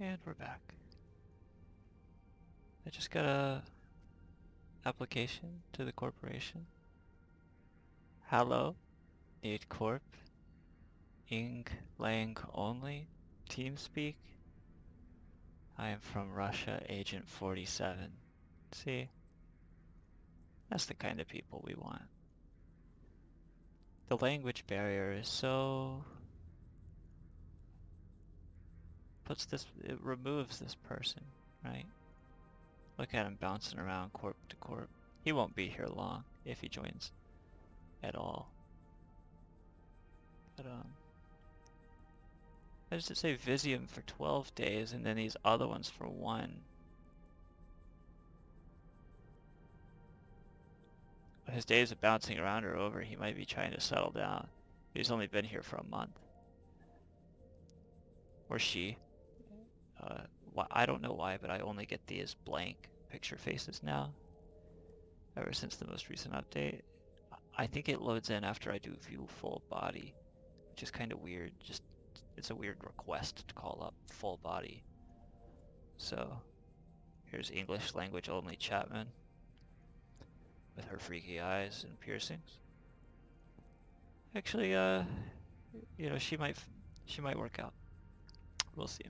And we're back. I just got a application to the corporation. Hello, need corp. Ing lang only. TeamSpeak. I am from Russia, Agent 47. See? That's the kind of people we want. The language barrier is so... it removes this person, right? Look at him bouncing around corp to corp. He won't be here long if he joins at all. But why does it say Visium for 12 days and then these other ones for 1? His days of bouncing around are over. He might be trying to settle down. He's only been here for a month. Or she. I don't know why, but I only get these blank picture faces now. Ever since the most recent update. I think it loads in after I do view full body, which is kind of weird. Just it's a weird request to call up full body. So here's English language only Chapman with her freaky eyes and piercings. Actually, you know, she might work out. We'll see.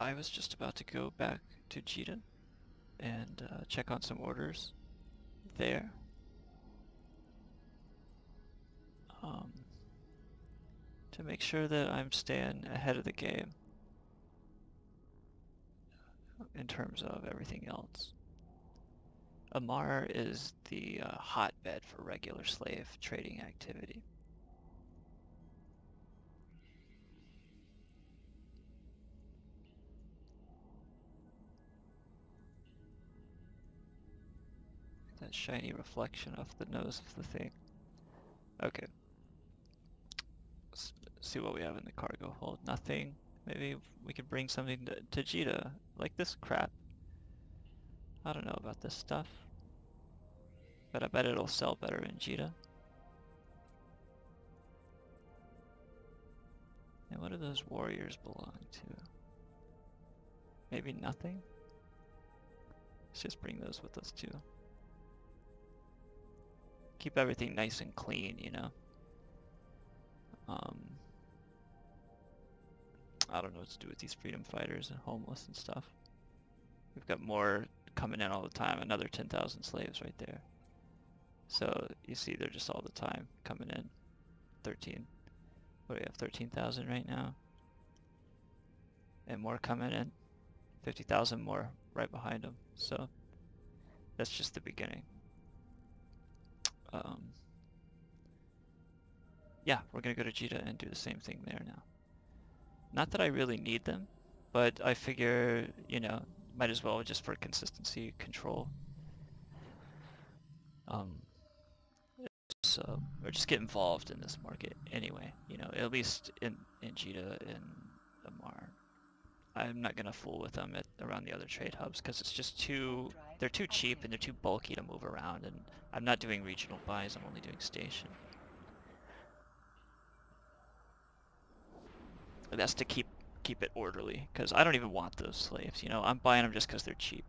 I was just about to go back to Jita and check on some orders there. To make sure that I'm staying ahead of the game in terms of everything else. Amar is the hotbed for regular slave trading activity. That shiny reflection off the nose of the thing. Okay. Let's see what we have in the cargo hold. Nothing. Maybe we could bring something to Jita, like this crap. I don't know about this stuff, but I bet it'll sell better in Jita. And what do those warriors belong to? Maybe nothing? Let's just bring those with us too. Keep everything nice and clean, you know? I don't know what to do with these freedom fighters and homeless and stuff. We've got more coming in all the time, another 10,000 slaves right there. So you see they're just all the time coming in. 13, what do we have, 13,000 right now? And more coming in, 50,000 more right behind them. So that's just the beginning. Yeah, we're gonna go to Jita and do the same thing there now. Not that I really need them, but I figure, you know, might as well just for consistency, control. Or just get involved in this market anyway, you know, at least in Jita and Amar. I'm not gonna fool with them around the other trade hubs because it's just they're too cheap and they're too bulky to move around, and I'm not doing regional buys, I'm only doing station. And that's to keep it orderly, because I don't even want those slaves, you know, I'm buying them just because they're cheap.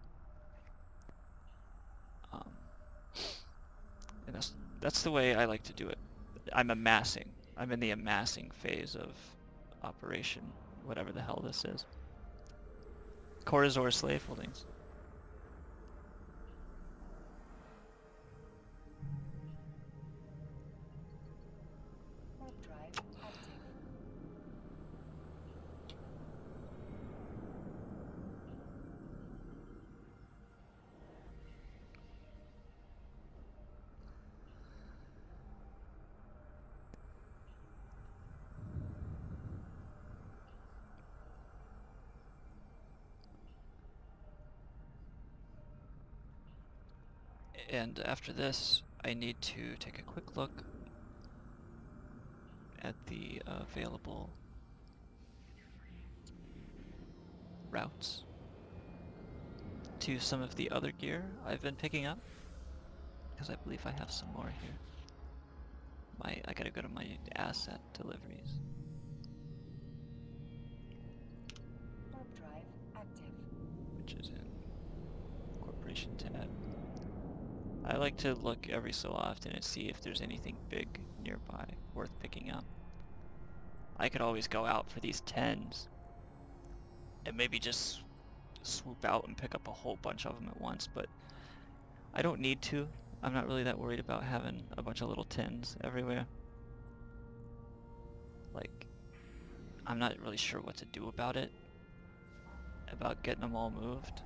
And that's the way I like to do it. I'm in the amassing phase of operation, whatever the hell this is. Kor-Azor Slave Holdings. And after this, I need to take a quick look at the available routes to some of the other gear I've been picking up. because I believe I have some more here. I gotta go to my asset deliveries. Warp drive active. Which is in Corporation tab. I like to look every so often and see if there's anything big nearby worth picking up. I could always go out for these 10s and maybe just swoop out and pick up a whole bunch of them at once, but I don't need to. I'm not really that worried about having a bunch of little 10s everywhere. Like, I'm not really sure what to do about it, about getting them all moved.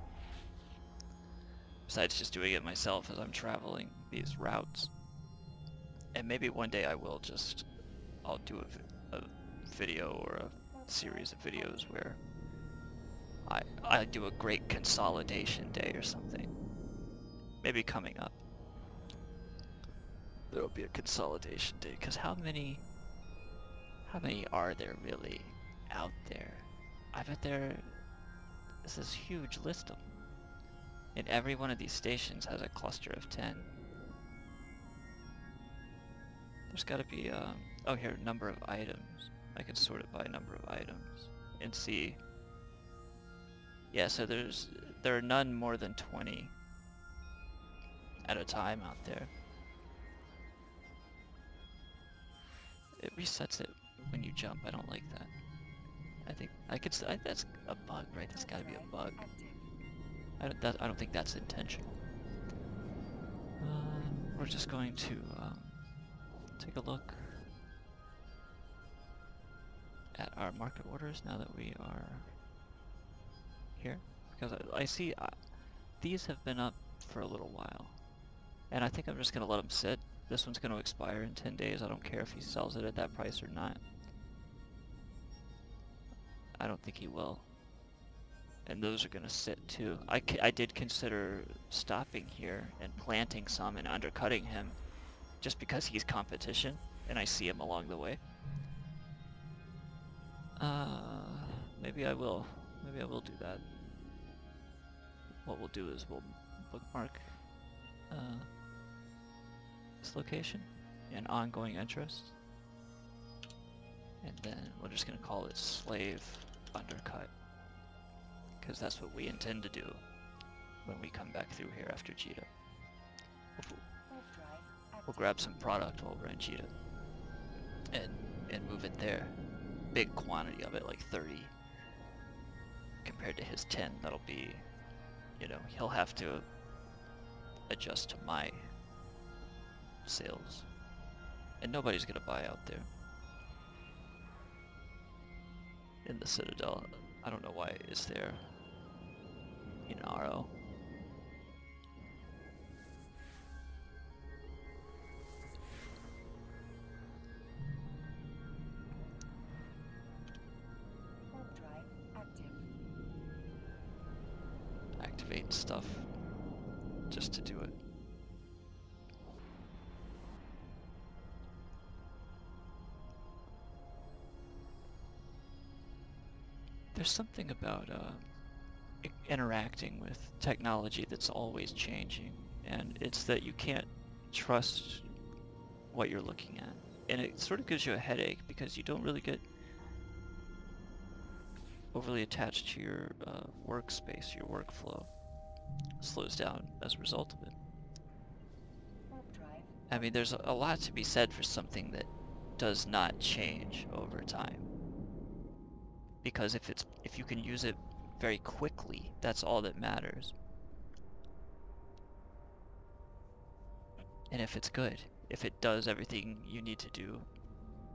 Besides just doing it myself as I'm traveling these routes. And maybe one day I'll do a video or a series of videos where I do a great consolidation day or something. Maybe coming up. There'll be a consolidation day, because how many are there really out there? I bet this is a huge list of them. And every one of these stations has a cluster of 10. There's gotta be, oh here, number of items. I can sort it by number of items and see. Yeah, so there are none more than 20 at a time out there. It resets it when you jump. I don't like that. That's a bug, right? That's gotta be a bug. I don't think that's intentional. We're just going to take a look at our market orders now that we are here, because I see these have been up for a little while, and I think I'm just gonna let them sit. This one's gonna expire in 10 days. I don't care if he sells it at that price or not. I don't think he will. And those are gonna sit too. I did consider stopping here and planting some and undercutting him just because he's competition and I see him along the way. Maybe I will. Maybe I will do that. What we'll do is we'll bookmark this location and ongoing interest. And then we're just gonna call it slave undercut, because that's what we intend to do when we come back through here after Cheetah. We'll grab some product while we're in Cheetah and move it there. Big quantity of it, like 30. Compared to his 10, that'll be, you know, he'll have to adjust to my sales. And nobody's gonna buy out there. In the Citadel, I don't know why it's there. Inaro. Activate stuff just to do it. There's something about interacting with technology that's always changing, and it's that you can't trust what you're looking at, and it sort of gives you a headache because you don't really get overly attached to your workspace. Your workflow slows down as a result of it. I mean, there's a lot to be said for something that does not change over time. Because if you can use it very quickly, that's all that matters. And if it's good, if it does everything you need to do,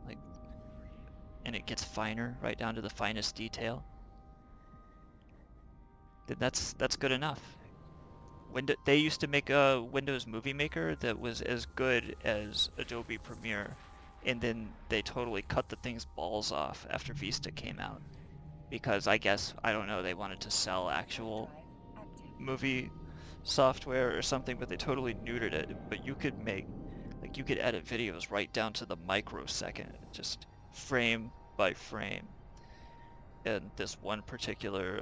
like, and it gets finer, right down to the finest detail, then that's good enough. They used to make a Windows Movie Maker that was as good as Adobe Premiere, and then they totally cut the thing's balls off after Vista came out. Because I guess, I don't know, they wanted to sell actual movie software or something, but they totally neutered it. But you could you could edit videos right down to the microsecond, just frame by frame. And this one particular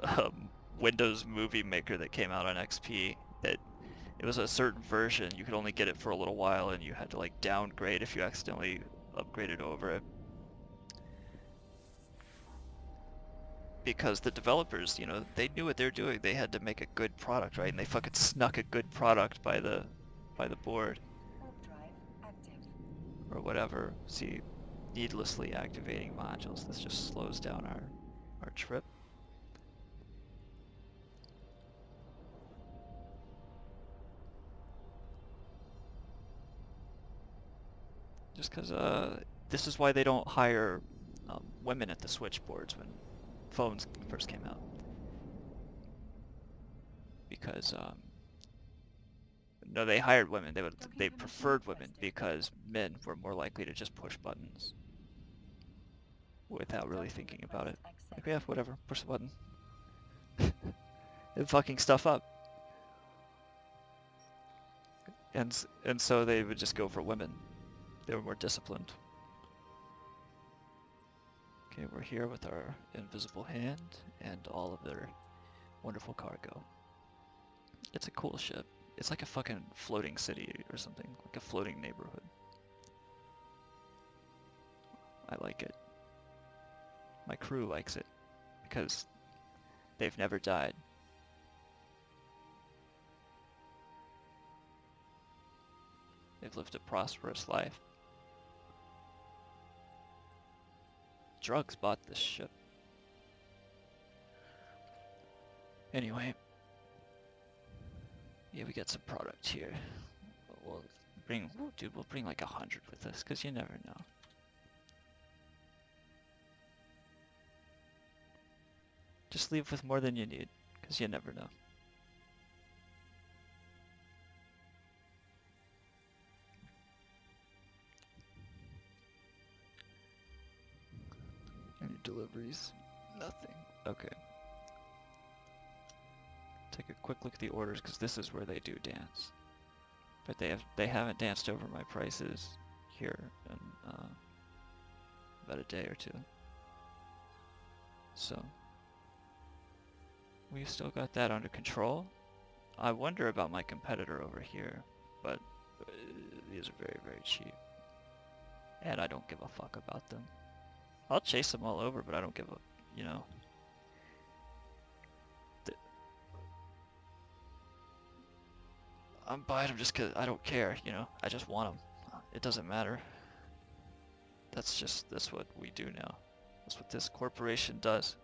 Windows Movie Maker that came out on XP that It was a certain version. You could only get it for a little while, and you had to like downgrade if you accidentally upgraded over it. Because the developers, you know, they knew what they were doing. They had to make a good product, right? And they fucking snuck a good product by the board Warp drive active. or whatever. See, needlessly activating modules. This just slows down our trip. Just because this is why they don't hire women at the switchboards when phones first came out. Because no, they hired women. They preferred women because men were more likely to just push buttons without really thinking about it. Like, yeah, whatever, push the button. And fucking stuff up. And so they would just go for women. They were more disciplined. Okay, we're here with our invisible hand and all of their wonderful cargo. It's a cool ship. It's like a fucking floating city or something, like a floating neighborhood. I like it. My crew likes it because they've never died. They've lived a prosperous life. Drugs bought this ship. Anyway. Yeah, we got some product here. We'll bring, dude, we'll bring like 100 with us, because you never know. Just leave with more than you need, because you never know. Any deliveries? Nothing. Okay. Take a quick look at the orders, because this is where they do dance. But they haven't danced over my prices here in about a day or two. So we've still got that under control. I wonder about my competitor over here, but these are very, very cheap. And I don't give a fuck about them. I'll chase them all over, but I don't give a, you know. I'm buying them just because I don't care, you know. I just want them. It doesn't matter. That's what we do now. That's what this corporation does.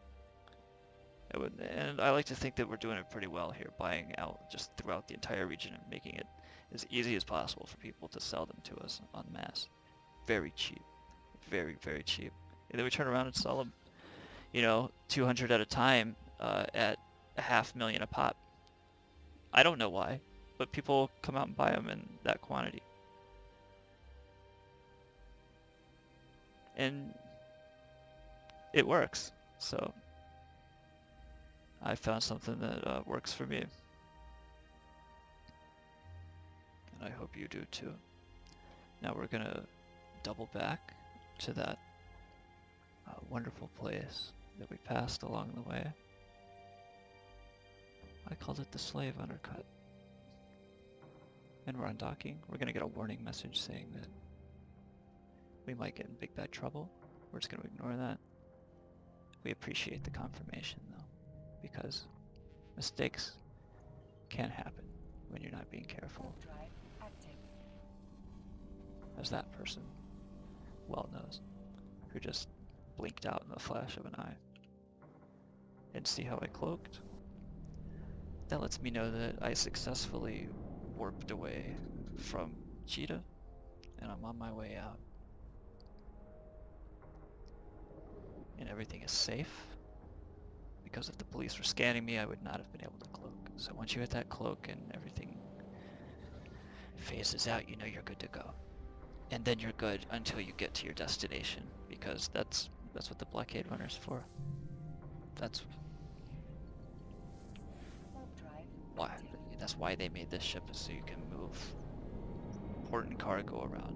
And I like to think that we're doing it pretty well here, buying out just throughout the entire region and making it as easy as possible for people to sell them to us en masse. Very cheap. Very, very cheap. And then we turn around and sell them, you know, 200 at a time at $500,000 a pop. I don't know why, but people come out and buy them in that quantity. And it works, so I found something that works for me. And I hope you do too. Now we're gonna double back to that wonderful place that we passed along the way. I called it the Slave Undercut. And we're undocking. We're gonna get a warning message saying that we might get in big bad trouble. We're just gonna ignore that. We appreciate the confirmation though, because mistakes can happen when you're not being careful. Drive active. As that person well knows, who just blinked out in the flash of an eye. And see how I cloaked? That lets me know that I successfully warped away from Cheetah, and I'm on my way out. And everything is safe, because if the police were scanning me, I would not have been able to cloak. So once you hit that cloak and everything phases out, you know you're good to go. And then you're good until you get to your destination, because that's what the blockade runner's for. That's why. That's why they made this ship, is so you can move important cargo around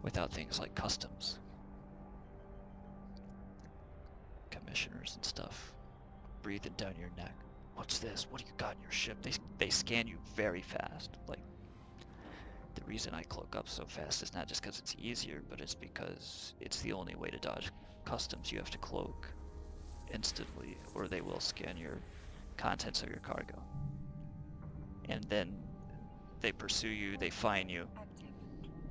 without things like customs, commissioners and stuff breathing down your neck. What's this? What do you got in your ship? They scan you very fast. Like, the reason I cloak up so fast is not just because it's easier, but it's because it's the only way to dodge customs. You have to cloak instantly, or they will scan your contents of your cargo. And then they pursue you, they fine you, Active.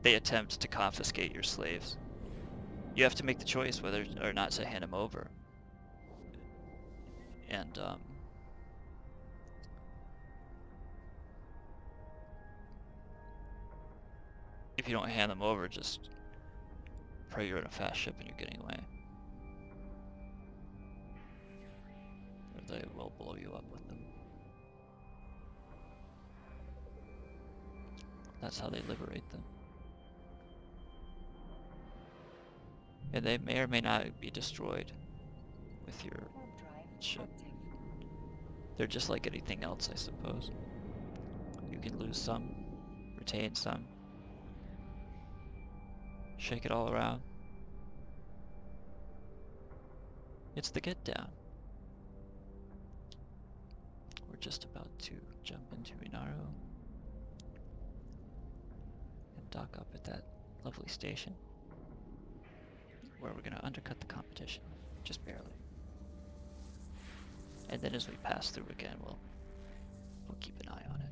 they attempt to confiscate your slaves. You have to make the choice whether or not to hand them over. And if you don't hand them over, just pray you're in a fast ship and you're getting away. Or they will blow you up with them. That's how they liberate them. And they may or may not be destroyed with your Warp drive ship. active. They're just like anything else, I suppose. You can lose some, retain some, shake it all around. It's the get down. We're just about to jump into Inaro and dock up at that lovely station where we're going to undercut the competition, just barely. And then as we pass through again, we'll keep an eye on it.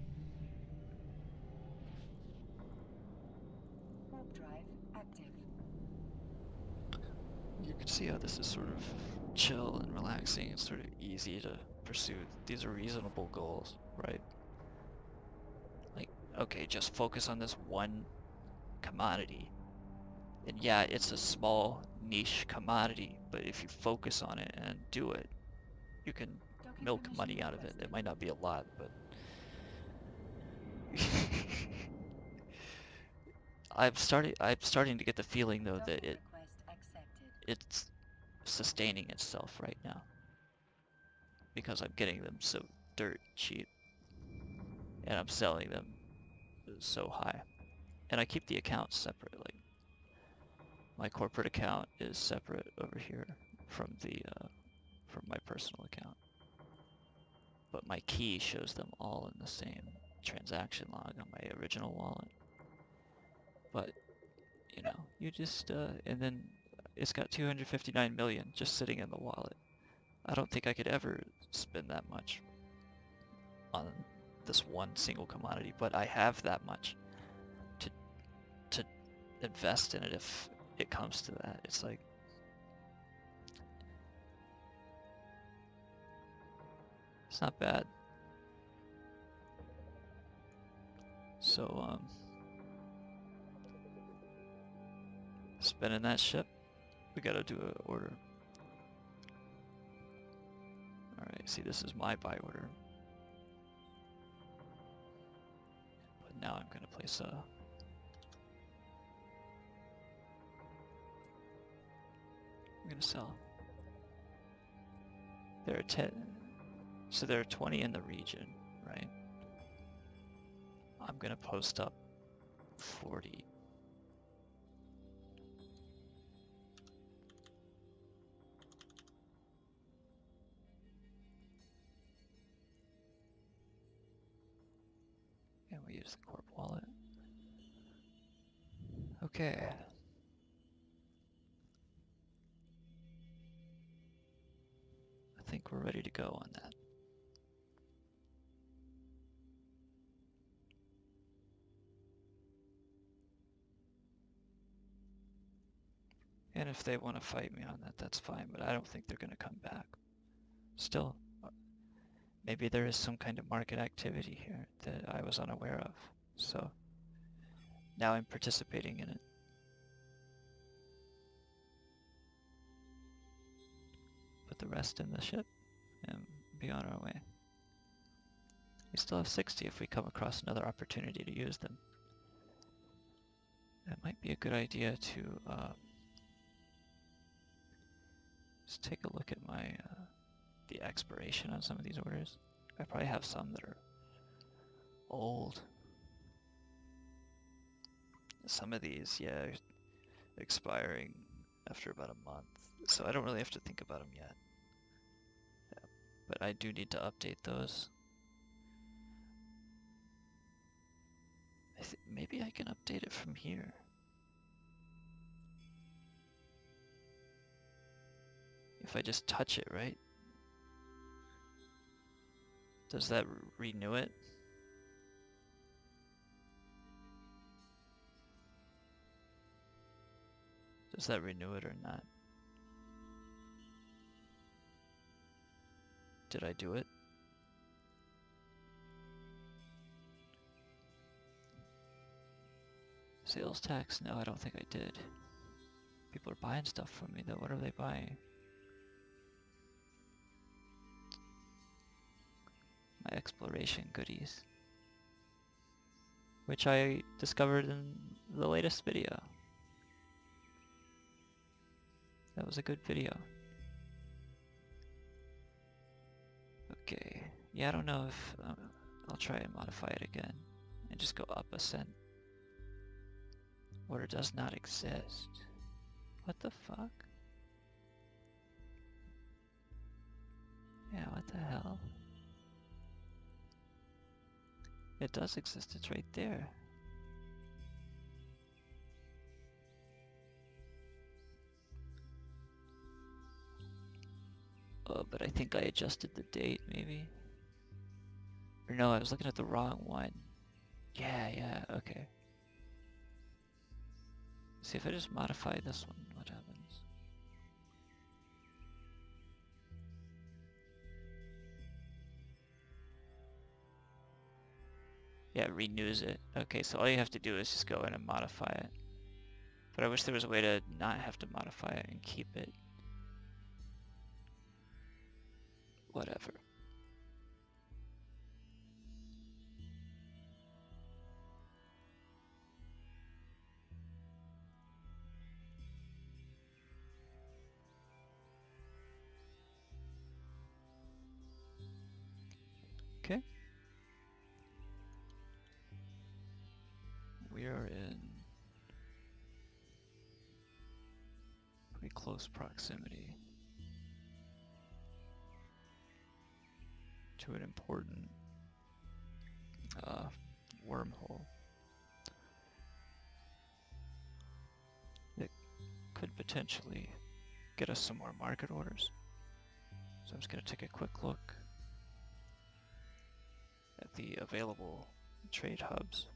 Warp drive active. You can see how this is sort of chill and relaxing. It's sort of easy to pursue. These are reasonable goals, right? Like, okay, just focus on this one commodity. And yeah, it's a small niche commodity, but if you focus on it and do it, you can Docking milk permission money out of it. requested. It might not be a lot, but I'm starting to get the feeling though that Docking request accepted. it's sustaining itself right now because I'm getting them so dirt cheap and I'm selling them so high. And I keep the accounts separate. Like, my corporate account is separate over here from from my personal account. But my key shows them all in the same transaction log on my original wallet. But, you know, you just, and then it's got 259 million just sitting in the wallet. I don't think I could ever spend that much on this one single commodity, but I have that much to invest in it if it comes to that. It's like, it's not bad. So, spinning that ship, we gotta do an order. Alright, see, this is my buy order. But now I'm gonna place a... I'm gonna sell. There are 10... So there are 20 in the region, right? I'm gonna post up 40. And we use the corp wallet. Okay. I think we're ready to go on that. And if they want to fight me on that, that's fine, but I don't think they're going to come back. Still, maybe there is some kind of market activity here that I was unaware of. So now I'm participating in it. Put the rest in the ship and be on our way. We still have 60 if we come across another opportunity to use them. It might be a good idea to just take a look at my the expiration on some of these orders. I probably have some that are old. Some of these, yeah, expiring after about a month, so I don't really have to think about them yet. Yeah. but I do need to update those. Maybe I can update it from here. If I just touch it, right? Does that renew it? Does that renew it or not? Did I do it? Sales tax? No, I don't think I did. People are buying stuff from me though. What are they buying? My exploration goodies. Which I discovered in the latest video. That was a good video. Okay. Yeah, I don't know if... I'll try and modify it again. And just go up a cent. Order does not exist. What the fuck? Yeah, what the hell? It does exist, it's right there. Oh, but I think I adjusted the date, maybe? Or no, I was looking at the wrong one. Yeah, okay. See if I just modify this one, what happens? Yeah, it renews it. Okay, so all you have to do is just go in and modify it. But I wish there was a way to not have to modify it and keep it. Whatever. Okay. We are in pretty close proximity to an important wormhole that could potentially get us some more market orders. So I'm just going to take a quick look at the available trade hubs.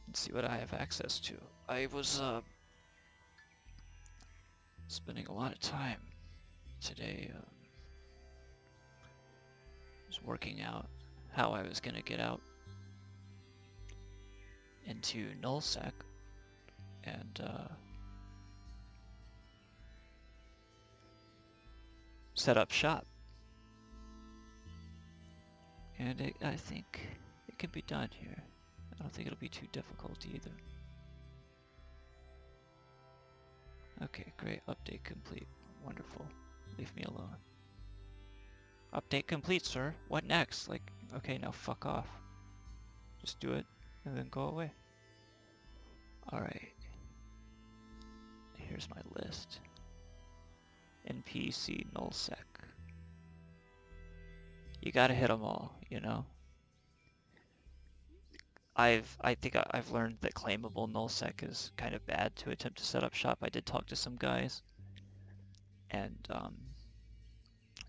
Let's see what I have access to. I was spending a lot of time today just working out how I was going to get out into nullsec and set up shop. And I think it can be done here. I don't think it'll be too difficult either. Okay, great. Update complete. Wonderful. Leave me alone. Update complete, sir. What next? Like, okay, now fuck off. Just do it and then go away. Alright. Here's my list. NPC nullsec. You gotta hit them all, you know? I think I've learned that claimable nullsec is kind of bad to attempt to set up shop. I did talk to some guys, and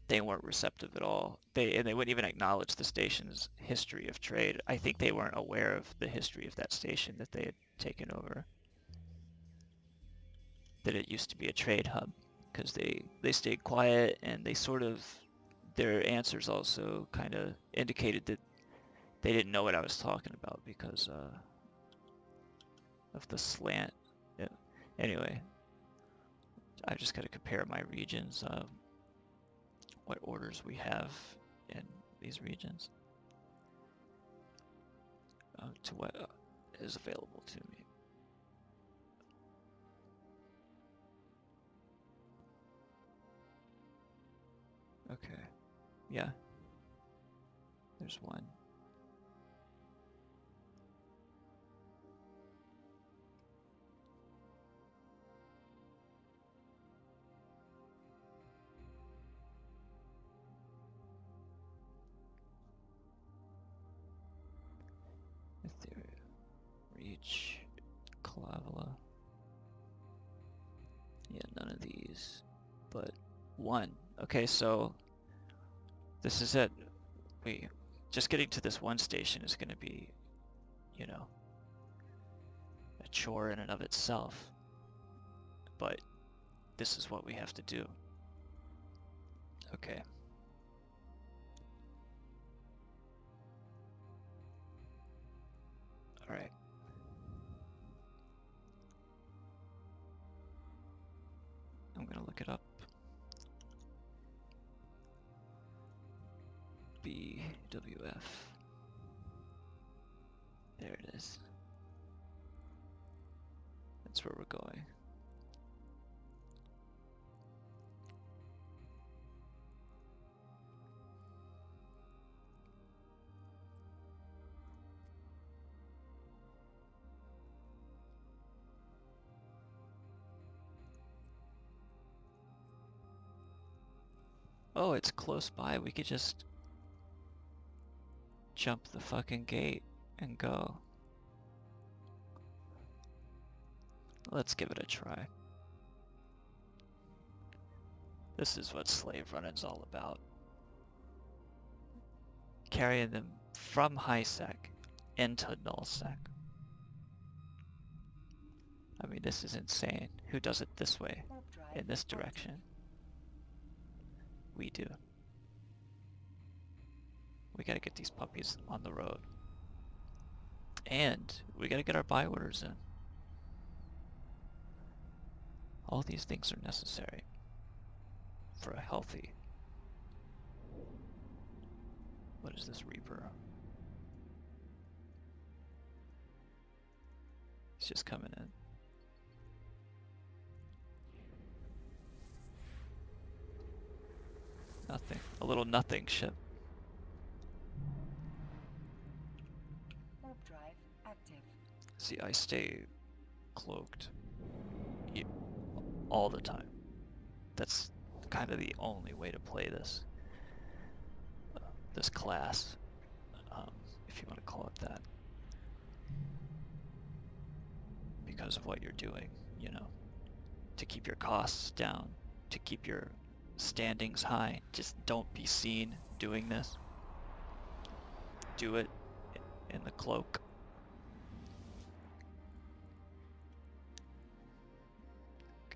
they weren't receptive at all. They wouldn't even acknowledge the station's history of trade. I think they weren't aware of the history of that station that they had taken over. That it used to be a trade hub, because they stayed quiet, and they sort of, their answers also kind of indicated that they didn't know what I was talking about because of the slant. Yeah. Anyway, I just got to compare my regions, what orders we have in these regions to what is available to me. Okay, yeah. There's one. Ethereum, Reach, Calavala. Yeah, none of these, but one. Okay, so this is it. Just getting to this one station is going to be, you know, a chore in and of itself. But this is what we have to do. Okay. All right. I'm gonna look it up. BWF. There it is. That's where we're going. Oh, it's close by. We could just jump the fucking gate and go. Let's give it a try. This is what slave running's all about. Carrying them from high sec into null sec. I mean, this is insane. Who does it this way? In this direction? We do. We gotta get these puppies on the road. And we gotta get our buy orders in. All these things are necessary for a healthy... What is this Reaper? He's just coming in. Nothing. A little nothing ship. Warp drive active. See, I stay cloaked all the time. That's kind of the only way to play this. This class, if you want to call it that. Because of what you're doing, you know. To keep your costs down, to keep your standings high. Just don't be seen doing this. Do it in the cloak.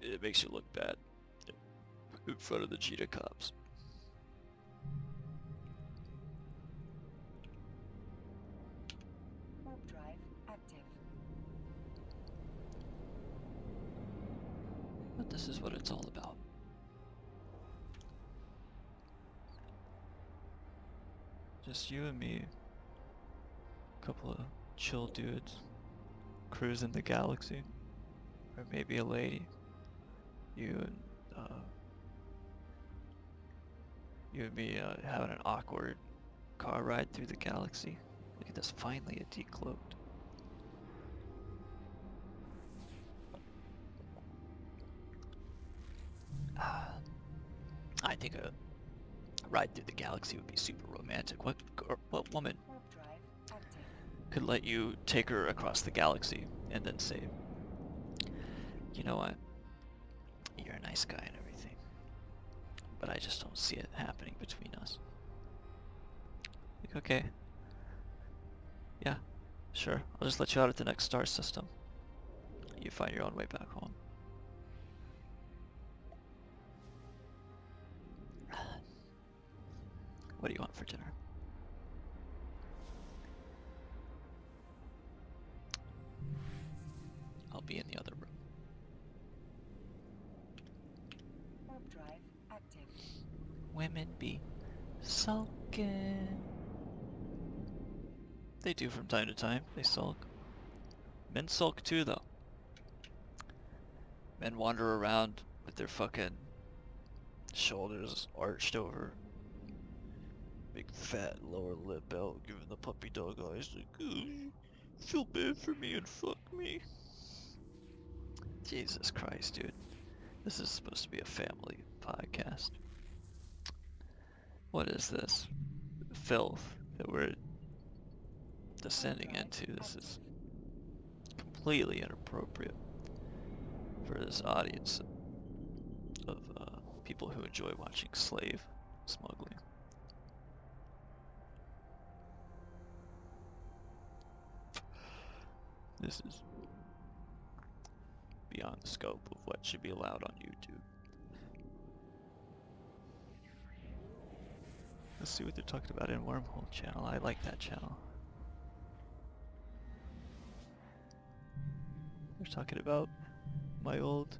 It makes you look bad in front of the Cheetah cops. Warp drive active. But this is what it's all about. Just you and me. A couple of chill dudes cruising the galaxy. Or maybe a lady. You and me having an awkward car ride through the galaxy. Look at this, finally a decloaked. I think a ride through the galaxy would be super romantic. What woman Warp drive active. could let you take her across the galaxy and then say, you know what, you're a nice guy and everything, but I just don't see it happening between us. Like, okay, yeah, sure, I'll just let you out at the next star system. You find your own way back home. What do you want for dinner? I'll be in the other room. Warp drive active. Women be sulking. They do from time to time. They sulk. Men sulk too, though. Men wander around with their fucking shoulders arched over. Big fat lower lip out, giving the puppy dog eyes like, "Ooh, feel bad for me and fuck me." Jesus Christ, dude. This is supposed to be a family podcast. What is this filth that we're descending into? This is completely inappropriate for this audience of people who enjoy watching slave smuggling. This is beyond the scope of what should be allowed on YouTube. Let's see what they're talking about in Wormhole channel. I like that channel. They're talking about my old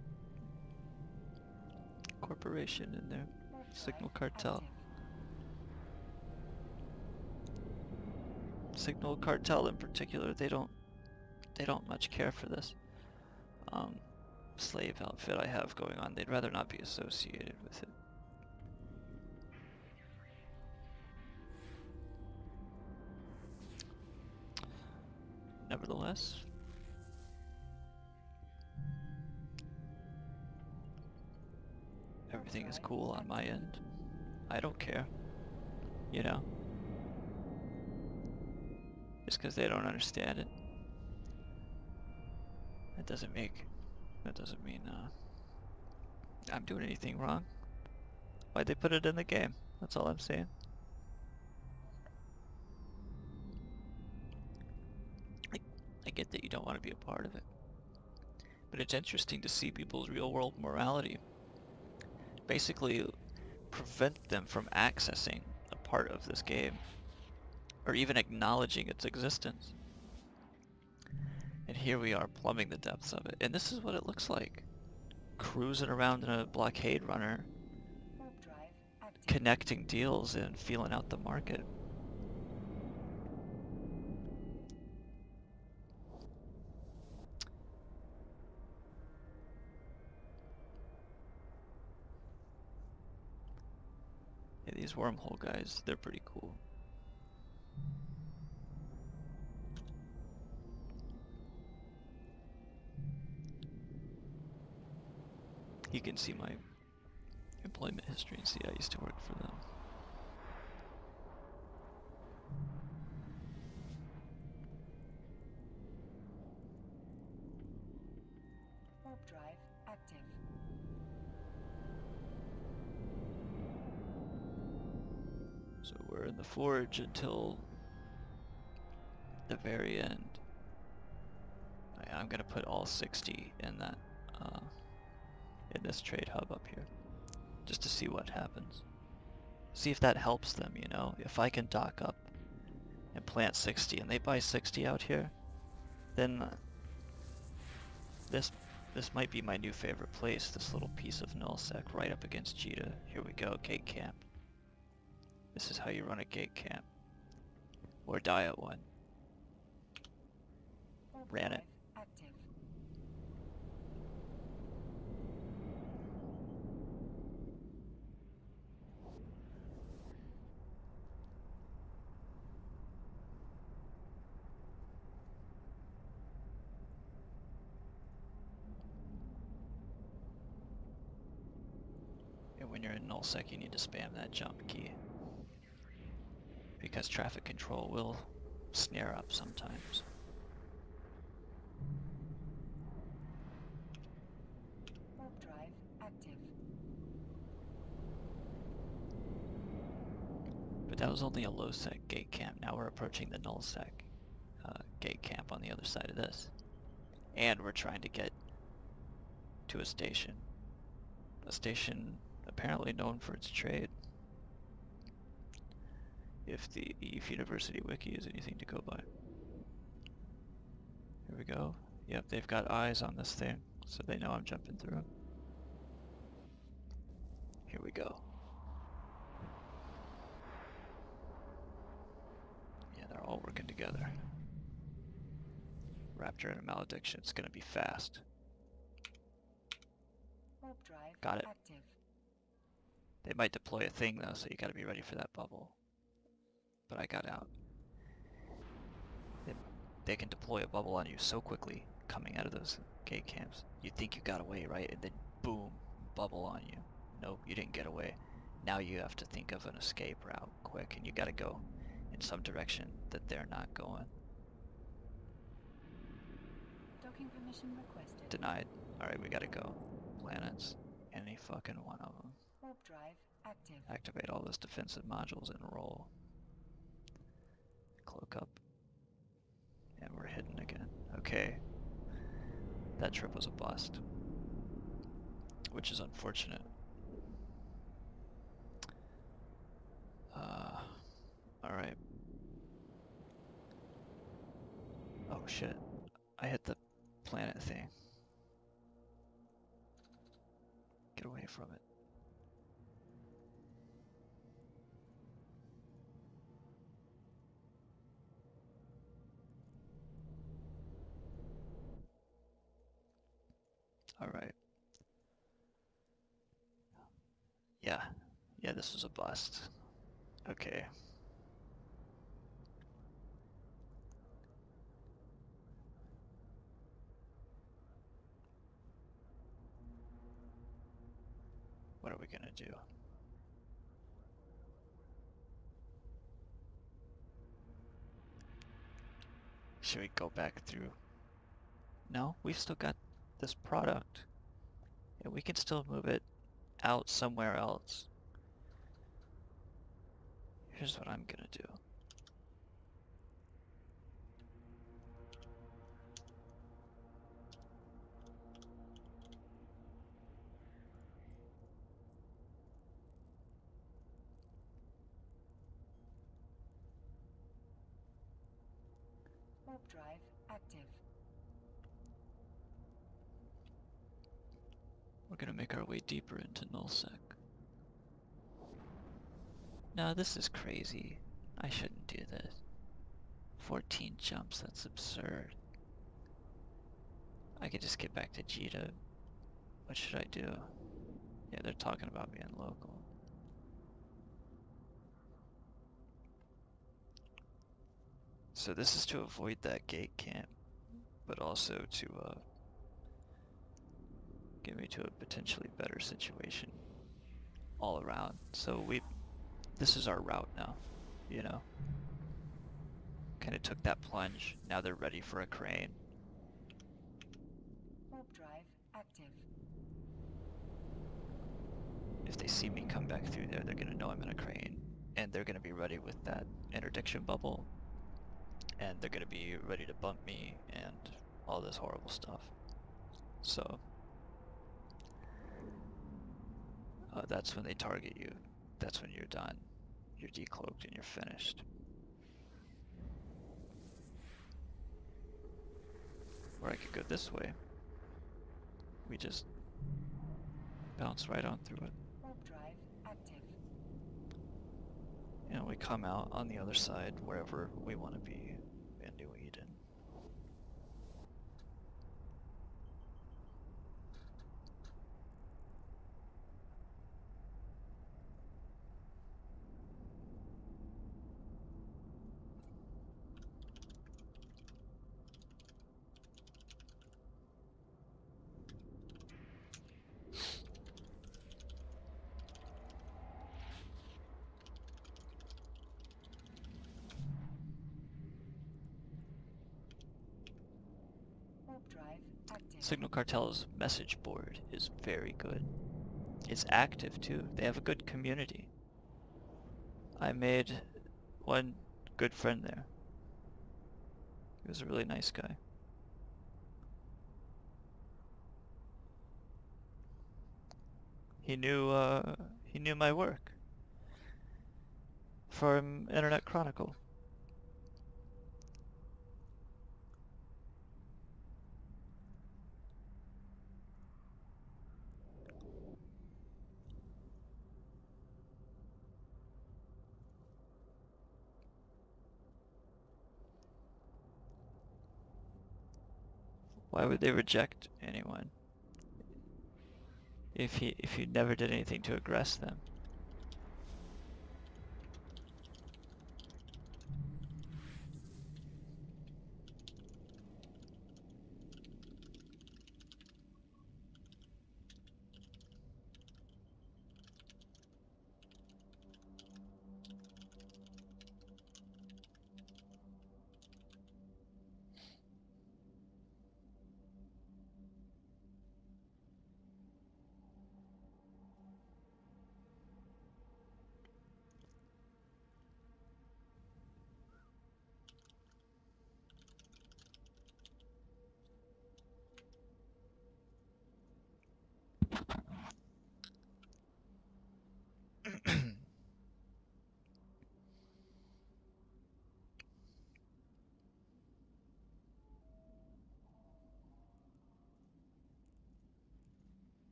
corporation in there, Signal Cartel. Signal Cartel in particular, they don't much care for this slave outfit I have going on. They'd rather not be associated with it. Nevertheless, everything is cool on my end. I don't care, you know? Just because they don't understand it. That doesn't mean I'm doing anything wrong. Why'd they put it in the game? That's all I'm saying. I get that you don't want to be a part of it. But it's interesting to see people's real world morality basically prevent them from accessing a part of this game or even acknowledging its existence. And here we are plumbing the depths of it. And this is what it looks like. Cruising around in a blockade runner, connecting deals and feeling out the market. Yeah, these Wormhole guys, they're pretty cool. You can see my employment history and see I used to work for them. Warp drive active. So we're in the forge until the very end. I'm gonna put all 60 in that, in this trade hub up here, just to see what happens. See if that helps them, you know? If I can dock up and plant 60 and they buy 60 out here, then this might be my new favorite place, this little piece of nullsec right up against Cheetah. Here we go, gate camp. This is how you run a gate camp. Or die at one. Ran it. Active. And when you're in nullsec, you need to spam that jump key. Because traffic control will snare up sometimes. Warp drive active. But that was only a low sec gate camp. Now we're approaching the null sec gate camp on the other side of this. And we're trying to get to a station. A station apparently known for its trade. If the EVE University wiki is anything to go by. Here we go. Yep, they've got eyes on this thing, so they know I'm jumping through. Here we go. Yeah, they're all working together. Raptor and a malediction. It's gonna be fast. Warp drive Got it. active. They might deploy a thing though, so you gotta be ready for that bubble. But I got out. They can deploy a bubble on you so quickly coming out of those gate camps. You think you got away, right? And then boom, bubble on you. Nope, you didn't get away. Now you have to think of an escape route quick, and you gotta go in some direction that they're not going. Docking permission requested. Denied. Alright, we gotta go. Planets. Any fucking one of them. Warp drive active. Activate all those defensive modules and roll. Cloak up. And we're hidden again. Okay. That trip was a bust. Which is unfortunate. Alright. Oh shit. I hit the planet thing. Get away from it. Alright. Yeah. Yeah, this was a bust. Okay. What are we gonna do? Should we go back through? No, we've still got this product. And we can still move it out somewhere else. Here's what I'm gonna do. Warp drive active. We're gonna make our way deeper into nullsec. No, this is crazy. I shouldn't do this. 14 jumps, that's absurd. I could just get back to Jita. What should I do? Yeah, they're talking about being local. So this is to avoid that gate camp, but also to get me to a potentially better situation all around. So this is our route now, you know? Kind of took that plunge, now they're ready for a crane. Warp drive active. If they see me come back through there, they're gonna know I'm in a crane, and they're gonna be ready with that interdiction bubble, and they're gonna be ready to bump me and all this horrible stuff. So that's when they target you. That's when you're done. You're decloaked and you're finished. Or I could go this way. We just bounce right on through it. Warp drive active. And we come out on the other side wherever we want to be in New Eden. Warp drive active. Signal Cartel's message board is very good. It's active too. They have a good community. I made one good friend there. He was a really nice guy. He knew my work from Internet Chronicle. Why would they reject anyone if you never did anything to aggress them?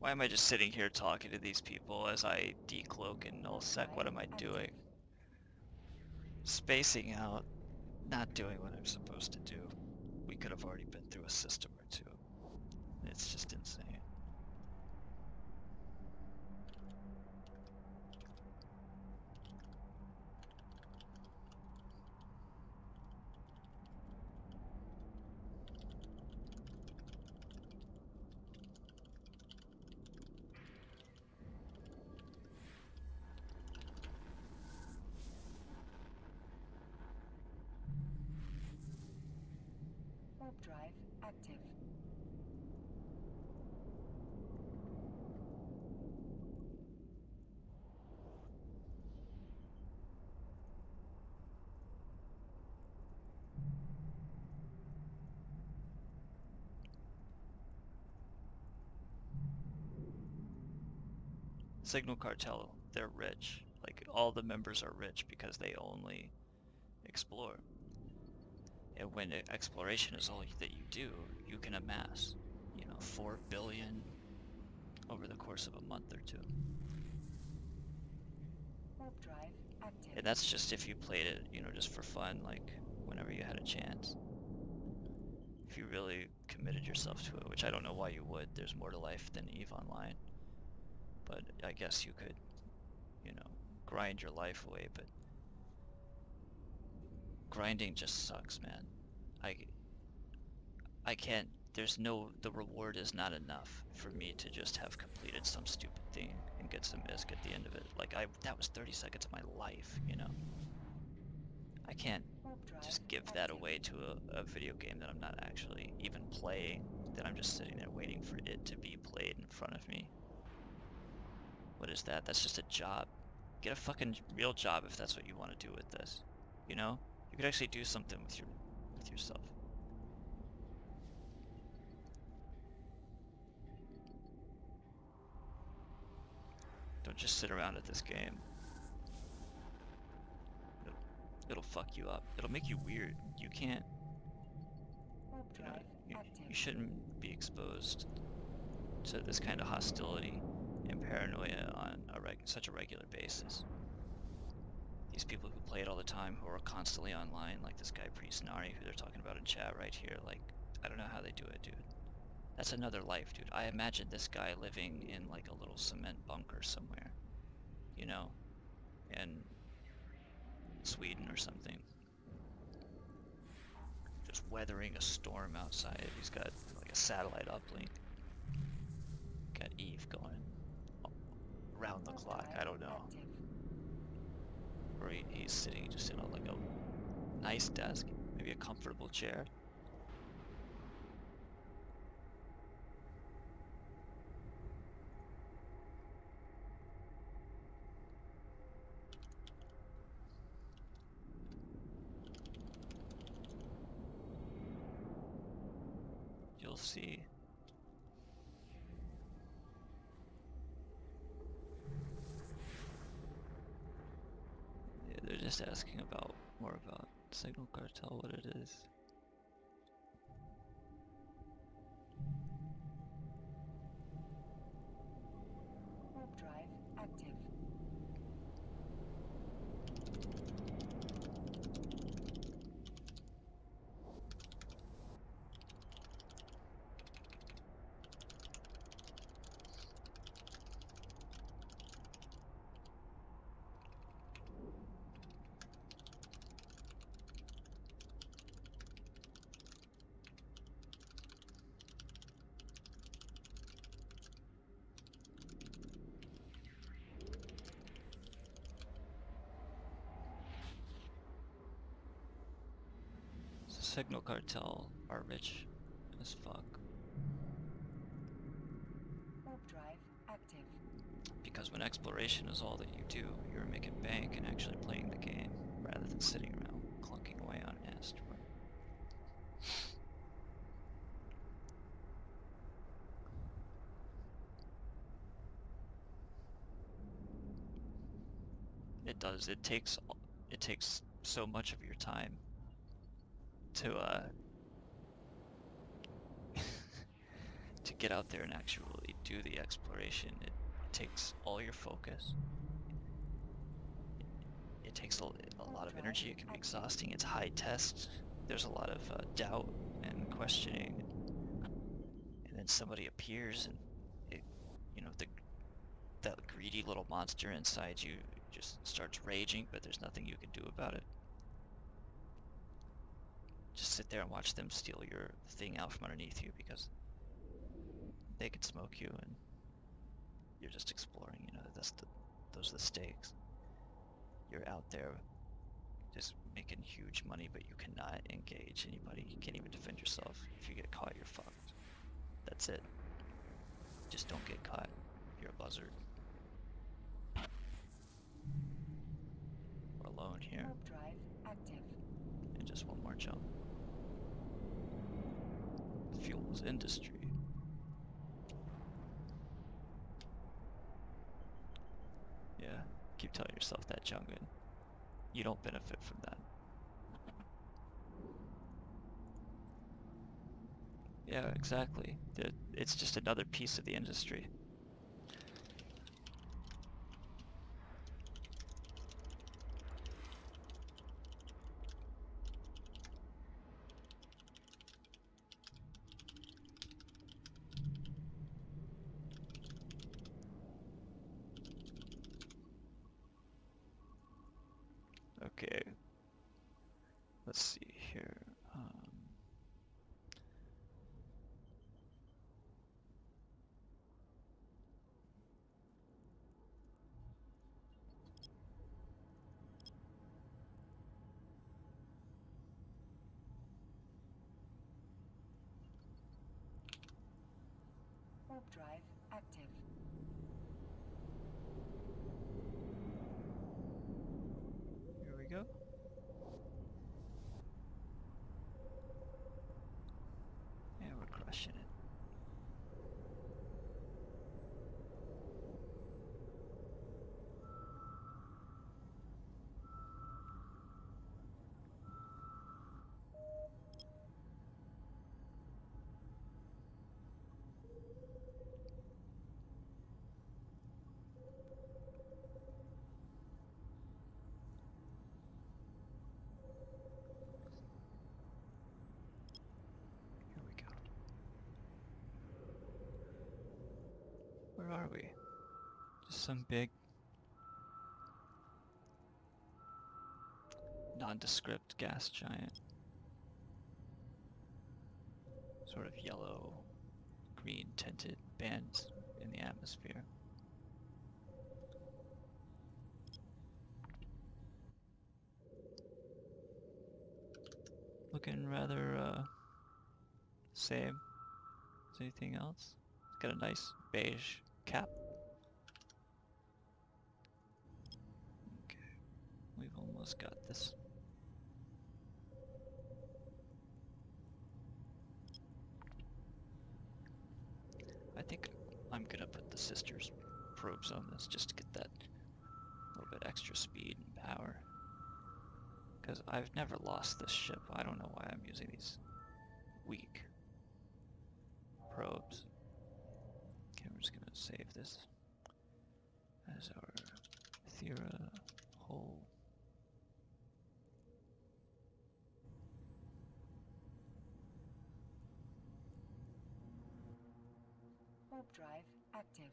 Why am I just sitting here talking to these people as I decloak and nullsec? What am I doing? Spacing out, not doing what I'm supposed to do. We could have already been through a system or two. It's just insane. Warp drive active. Signal Cartel, they're rich. Like, all the members are rich because they only explore. And when exploration is all that you do, you can amass, 4 billion over the course of a month or two. Warp drive active. And that's just if you played it, just for fun, like, whenever you had a chance. If you really committed yourself to it, which I don't know why you would. There's more to life than EVE Online. But I guess you could, grind your life away, but grinding just sucks, man. I can't, the reward is not enough for me to just have completed some stupid thing and get some ISK at the end of it. Like, that was 30 seconds of my life, I can't just give that away to a video game that I'm not actually even playing, that I'm just sitting there waiting for it to be played in front of me. What is that? That's just a job. Get a fucking real job if that's what you want to do with this. You could actually do something with yourself. Don't just sit around at this game. It'll fuck you up. It'll make you weird. You can't, you shouldn't be exposed to this kind of hostility and paranoia on such a regular basis. These people who play it all the time, who are constantly online, like this guy Priestnari, who they're talking about in chat right here, like, I don't know how they do it, dude. That's another life, dude. I imagine this guy living in like a little cement bunker somewhere, in Sweden or something. Just weathering a storm outside. He's got like a satellite uplink. Got EVE going around the clock, I don't know. Or he's sitting just in like a nice desk, maybe a comfortable chair. You'll see. Yeah, they're just asking more about Signal Cartel, what it is. Warp drive active. The signal cartel are rich as fuck. Warp drive active. Because when exploration is all that you do, you're making bank and actually playing the game, rather than sitting around clunking away on an asteroid. It does. It takes so much of your time to to get out there and actually do the exploration. It takes all your focus. It takes a lot of energy. It can be exhausting. It's high test. There's a lot of doubt and questioning, and then somebody appears, and it, you know, that greedy little monster inside you just starts raging, but there's nothing you can do about it. Just sit there and watch them steal your thing out from underneath you, because they can smoke you, and you're just exploring. You know, those are the stakes. You're out there just making huge money, but you cannot engage anybody. You can't even defend yourself. If you get caught, you're fucked. That's it. Just don't get caught. You're a buzzard. We're alone here. Warp drive active. And just one more jump. Fuels industry. Yeah, keep telling yourself that, Jungin. You don't benefit from that. Yeah, exactly. It's just another piece of the industry. Okay. Let's see here. Warp drive active. Here we go. Yeah, we're crushing it. Here we go. Where are we? Just some big nondescript gas giant. Sort of yellow, green tinted bands in the atmosphere. Looking rather same as anything else. It's got a nice beige cap. Okay, we've almost got this. I think I'm gonna put the sisters probes on this just to get that little bit extra speed and power. Because I've never lost this ship. I don't know why I'm using these weak probes. Okay, we're just gonna save this as our Thera hull. Warp drive active.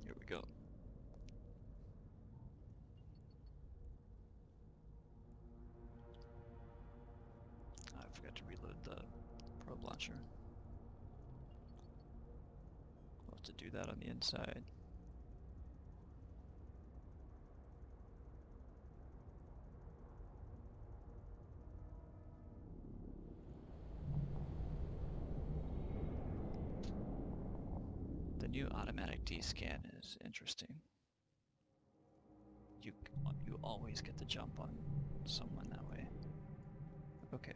Here we go. Forgot to reload the probe launcher. I'll have to do that on the inside. The new automatic D-scan is interesting. You always get the jump on someone that way. Okay.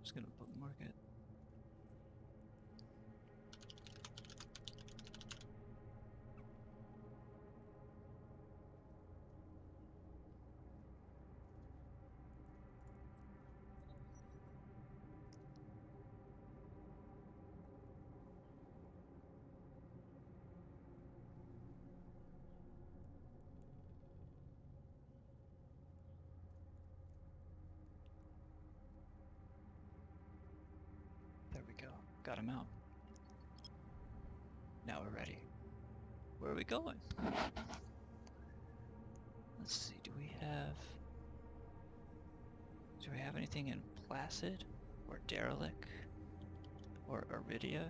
Just gonna bookmark it. There we go. Got him out. Now we're ready. Where are we going? Let's see, do we have anything in Placid? Or Derelict? Or Iridia?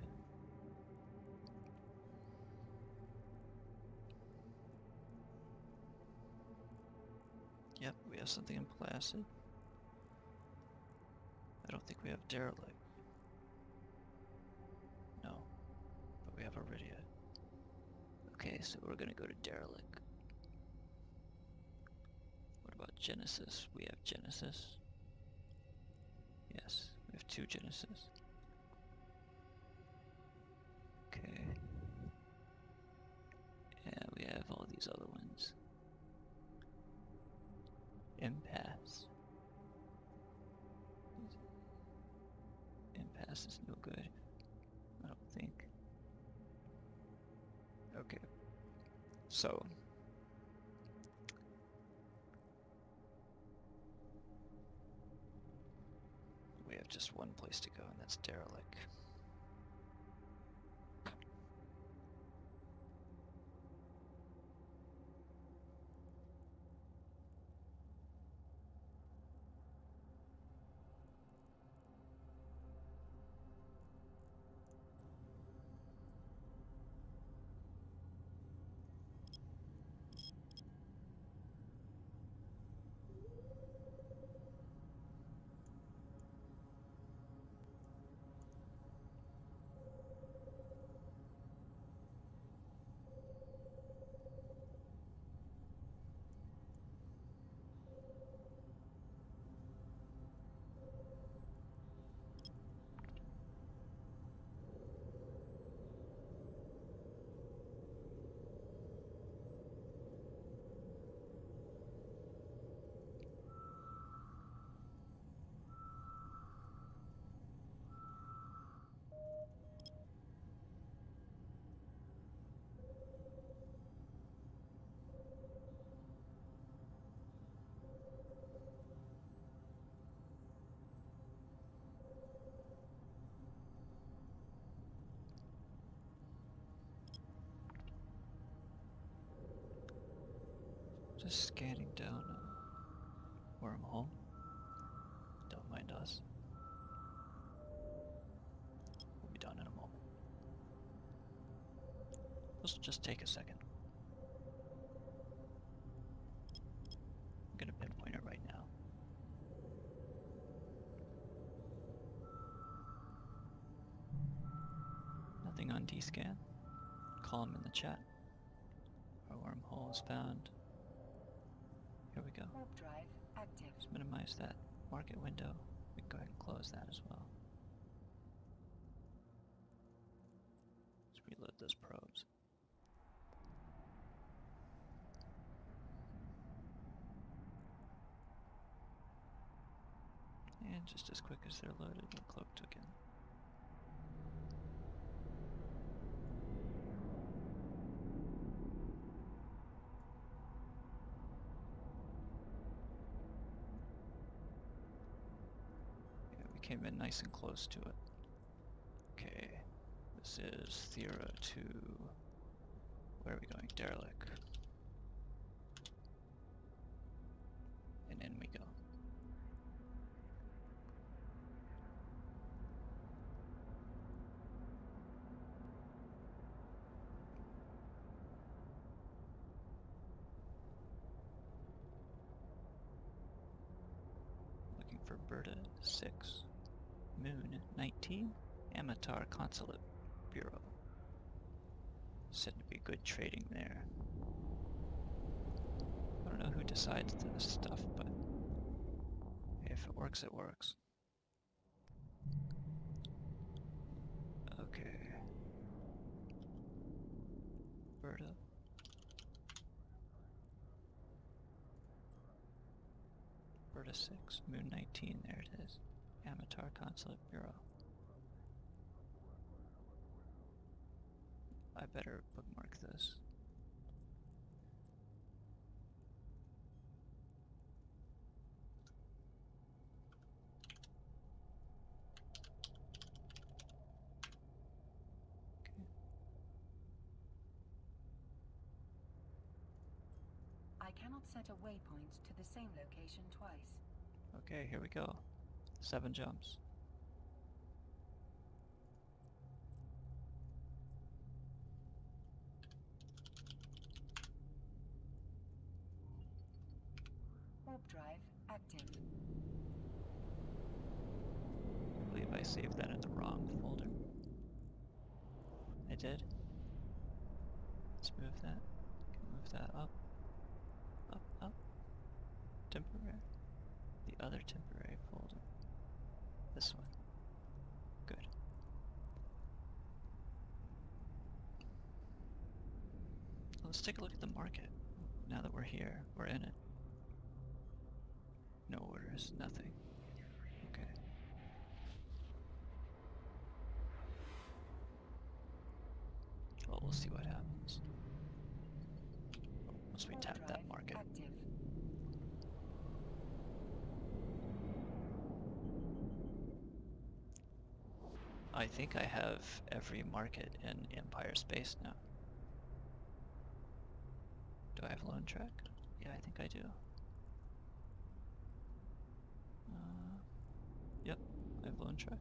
Yep, we have something in Placid. I don't think we have Derelict. No, but we have Iridia. Okay, so we're gonna go to Derelict. What about Genesis? We have Genesis. Yes, we have 2 Genesis. Okay. Yeah, we have all these other ones. Impasse. Impasse is no good. I don't think. Okay. So. We have just one place to go, and that's Derelict. Just scanning down a wormhole. Don't mind us. We'll be done in a moment. This will just take a second. I'm gonna pinpoint it right now. Nothing on D-scan. Call him in the chat. Our wormhole is found. Here we go. Warp drive active. Just minimize that market window. We can go ahead and close that as well. Let's reload those probes. And just as quick as they're loaded, we're cloaked again. Came in nice and close to it. Okay, this is Thera to, where are we going? Derelict. And in we go. Berta 6, Moon 19, Amatar Consulate Bureau. Said to be good trading there. I don't know who decides this stuff, but if it works, it works. Okay. Berta. Berta 6, Moon 19, there it is. Amatar Consulate Bureau. I better bookmark this. I cannot set a waypoint to the same location twice. Okay, here we go. 7 jumps. Warp drive active. I believe I saved that in the wrong folder. I did. Let's move that. Move that up. Up, up. Temporary. The other temporary folder. This one. Good. Let's take a look at the market. Now that we're here, we're in it. No orders, nothing. Okay. Well, we'll see what happens. Once we tap that market. Active. I think I have every market in Empire Space now. Do I have Lone Trek? Yeah, I think I do. Yep, I have Lone Trek.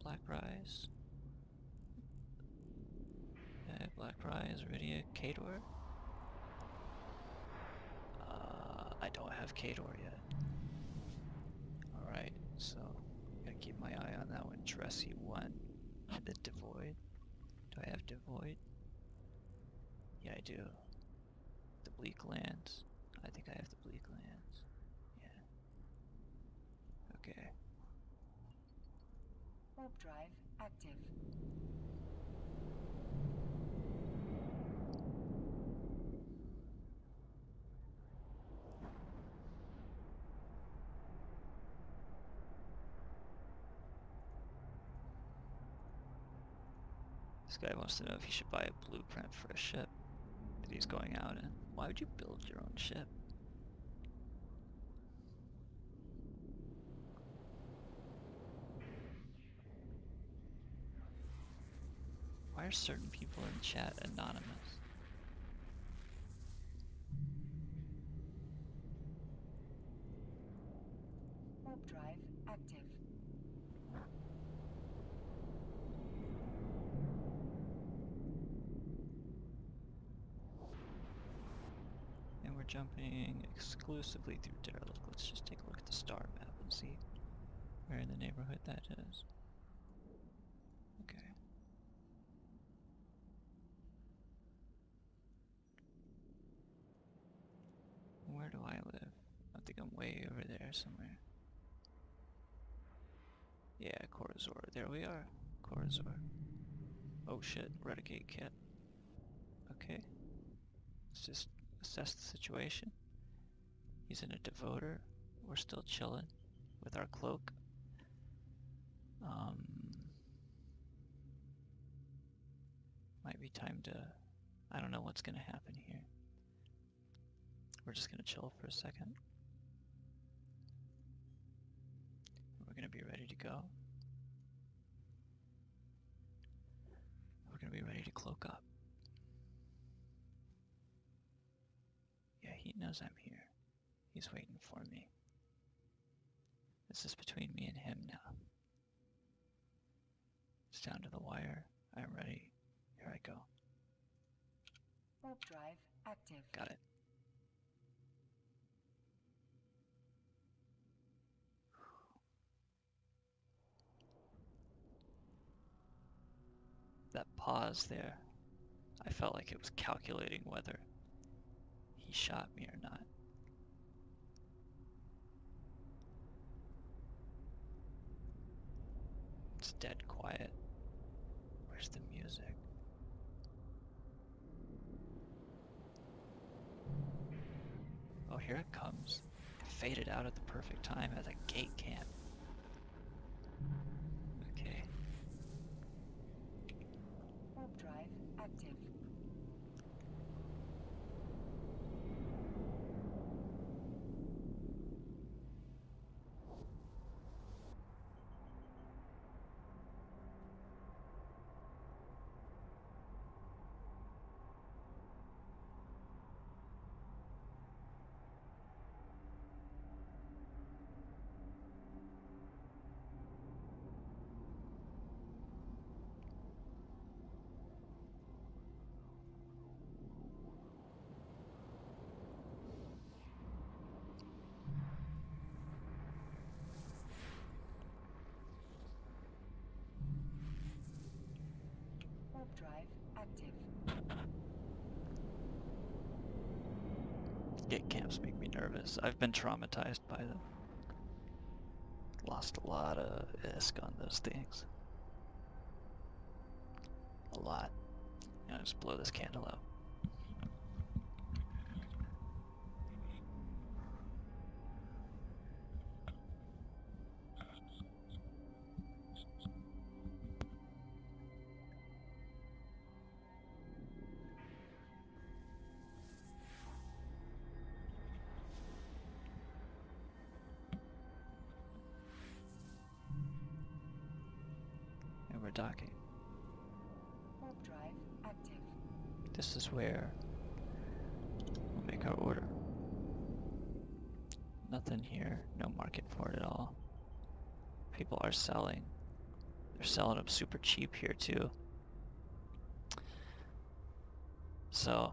Black Rise. Black Rise, Iridia, Kador. I don't have Kador yet. Alright, so gotta keep my eye on that one. Dressy 1. The Devoid. Do I have Devoid? Yeah, I do. The Bleak Lands. I think I have the Bleak Lands. Yeah. Okay. Warp drive active. This guy wants to know if he should buy a blueprint for a ship that he's going out in. Why would you build your own ship? Why are certain people in chat anonymous? Warp drive active. And we're jumping exclusively through Derelict. Let's just take a look at the star map and see where in the neighborhood that is. Okay. Where do I live? I think I'm way over there somewhere. Yeah, Kor-Azor. There we are. Kor-Azor. Oh shit, Renegade kit. Okay. Let's just assess the situation. He's in a devoter. We're still chilling with our cloak. Might be time to... I don't know what's gonna happen here. We're just gonna chill for a second. We're gonna be ready to go. We're gonna be ready to cloak up. Yeah, he knows I'm here. He's waiting for me. This is between me and him now. It's down to the wire. I'm ready. Here I go. Warp drive active. Got it. that pause there, I felt like it was calculating whether he shot me or not. It's dead quiet. Where's the music? Oh, here it comes. Faded out at the perfect time as a gate camp. Okay. Warp drive active. Warp drive active. Gate camps make me nervous. I've been traumatized by them. Lost a lot of ISK on those things. A lot. I'll just blow this candle out. And we're docking. Warp drive active. This is where we'll make our order. Nothing here, no market for it at all. People are selling. They're selling them super cheap here too. So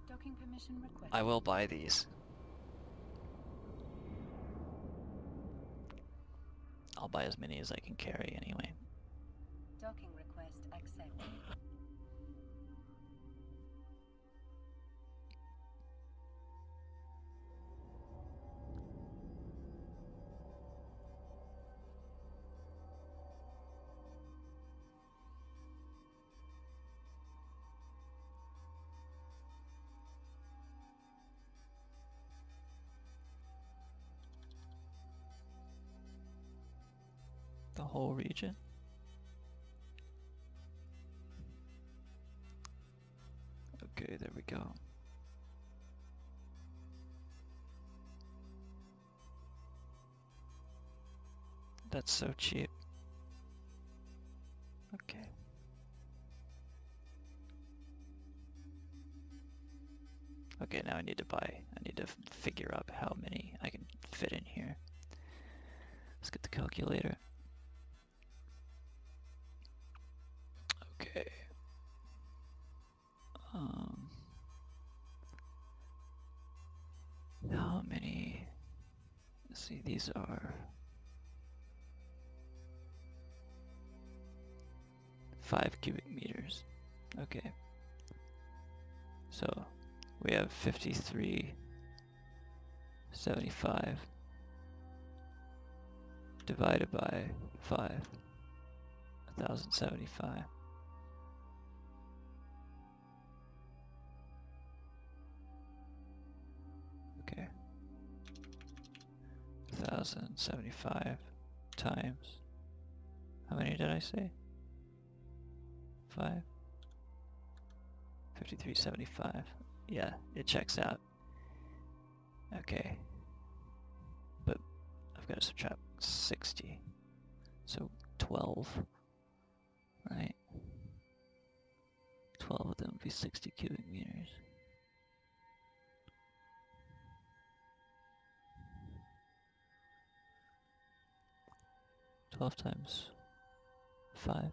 Docking permission requested. I will buy these. I'll buy as many as I can carry anyway. Docking request accepted. The whole region. Okay, there we go. That's so cheap. Okay. Okay, now I need to figure out how many I can fit in here. Let's get the calculator. Okay. How many? Let's see, these are 5 cubic meters. Okay. So we have 5375 divided by 5. 1075. Okay. 1075 times. How many did I say? 5. 5375. Yeah, it checks out. Okay. But I've got to subtract 60. So 12. Right? 12 of them would be 60 cubic meters. Twelve times 5.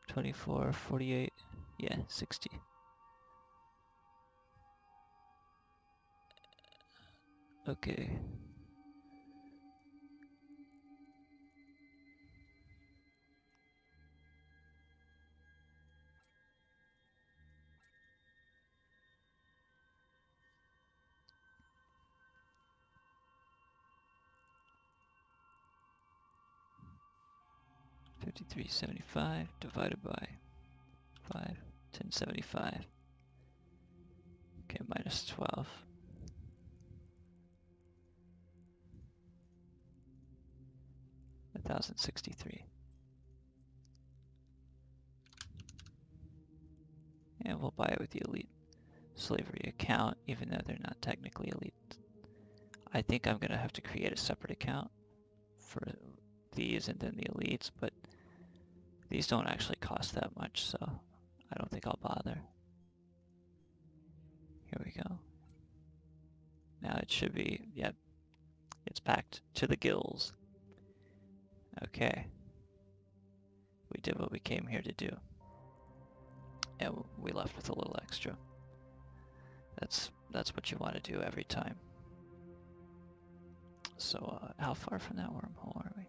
24, 48. Yeah, 60. Okay. 5375 divided by 5, 1075. Okay, minus 12. $1,063. And we'll buy it with the elite slavery account, even though they're not technically elite. I think I'm gonna have to create a separate account for these and then the elites, but these don't actually cost that much, so I don't think I'll bother. Here we go. Now it should be, yep, it's packed to the gills. Okay. We did what we came here to do. And we left with a little extra. That's what you want to do every time. So, how far from that wormhole are we?